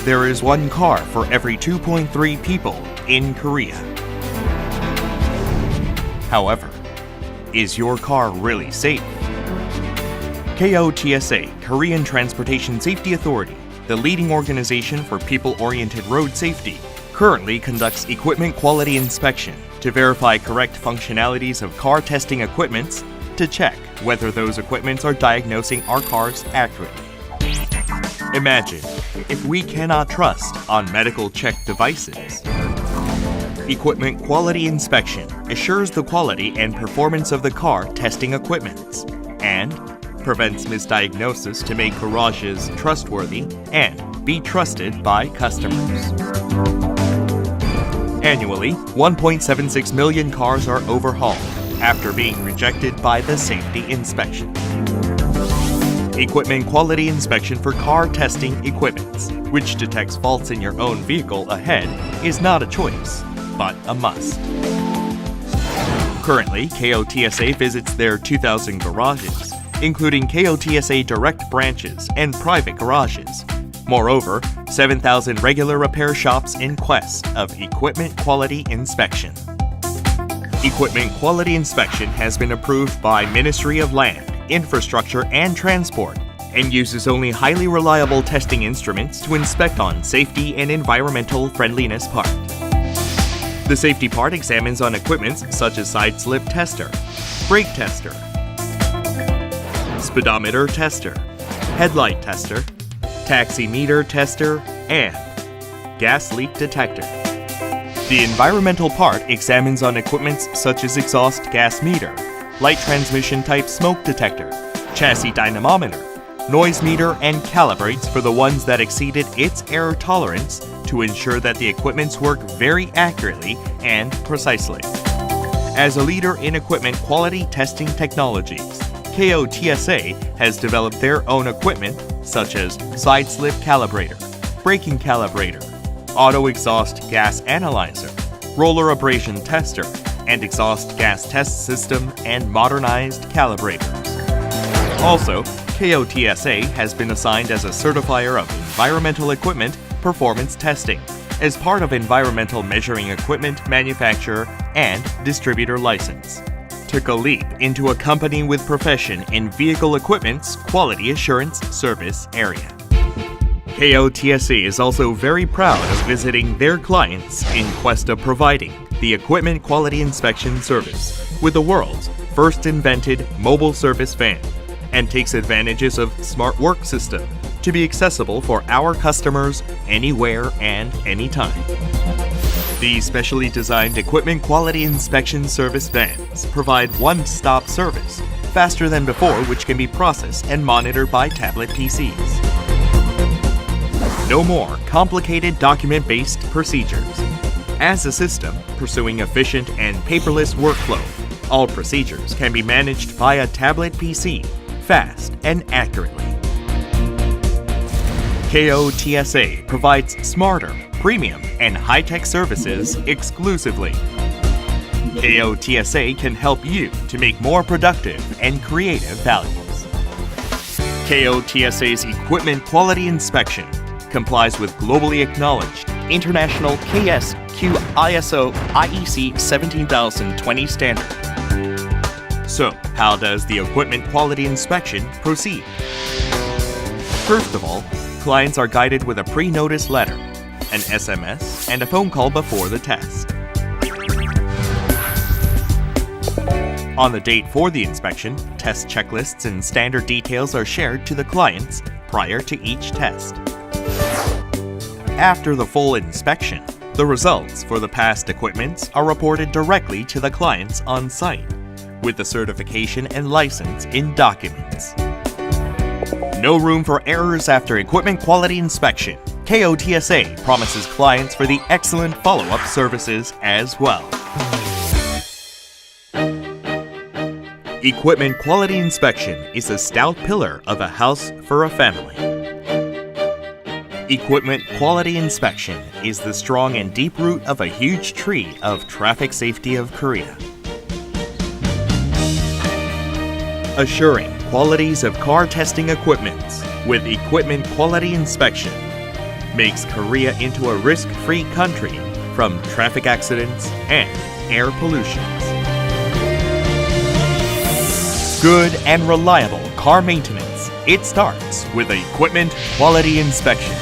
there is one car for every 2.3 people in Korea. However, is your car really safe? KOTSA, Korean Transportation Safety Authority, the leading organization for people-oriented road safety, currently conducts equipment quality inspection to verify correct functionalities of car testing equipments to check whether those equipments are diagnosing our cars accurately. Imagine if we cannot trust on medical check devices. Equipment quality inspection assures the quality and performance of the car testing equipments and prevents misdiagnosis to make garages trustworthy and be trusted by customers. Annually, 1.76 million cars are overhauled after being rejected by the safety inspection. Equipment quality inspection for car testing equipments, which detects faults in your own vehicle ahead, is not a choice, but a must. Currently, KOTSA visits their 2,000 garages, including KOTSA direct branches and private garages. Moreover, 7,000 regular repair shops in quest of equipment quality inspection. Equipment quality inspection has been approved by Ministry of Land, Infrastructure and Transport and uses only highly reliable testing instruments to inspect on safety and environmental friendliness part. The safety part examines on equipments such as side slip tester, brake tester, speedometer tester, headlight tester, taximeter tester, and gas leak detector. The environmental part examines on equipments such as exhaust gas meter, light transmission type smoke detector, chassis dynamometer, noise meter, and calibrates for the ones that exceeded its error tolerance to ensure that the equipments work very accurately and precisely. As a leader in equipment quality testing technologies, KOTSA has developed their own equipment such as side slip calibrator, braking calibrator, auto exhaust gas analyzer, roller abrasion tester, and exhaust gas test system and modernized calibrators. Also, KOTSA has been assigned as a certifier of environmental equipment performance testing as part of environmental measuring equipment manufacturer and distributor license. Took a leap into a company with profession in vehicle equipment's quality assurance service area. KOTSA is also very proud of visiting their clients in quest of providing the equipment quality inspection service with the world's first invented mobile service van and takes advantages of smart work system to be accessible for our customers anywhere and anytime. These specially designed equipment quality inspection service vans provide one-stop service, faster than before, which can be processed and monitored by tablet PCs. No more complicated document-based procedures. As a system pursuing efficient and paperless workflow, all procedures can be managed via tablet PC, fast and accurately. KOTSA provides smarter, premium, and high-tech services exclusively. KOTSA can help you to make more productive and creative values. KOTSA's equipment quality inspection complies with globally acknowledged international KSQ ISO IEC 17020 standard. So, how does the equipment quality inspection proceed? First of all, clients are guided with a pre-notice letter, an SMS, and a phone call before the test. On the date for the inspection, test checklists and standard details are shared to the clients prior to each test. After the full inspection, the results for the past equipments are reported directly to the clients on site, with the certification and license in documents. No room for errors after equipment quality inspection. KOTSA promises clients for the excellent follow-up services as well. Equipment quality inspection is a stout pillar of a house for a family. Equipment quality inspection is the strong and deep root of a huge tree of traffic safety of Korea. Assuring qualities of car testing equipment with equipment quality inspection. makes Korea into a risk-free country from traffic accidents and air pollution. Good and reliable car maintenance. It starts with equipment quality inspection.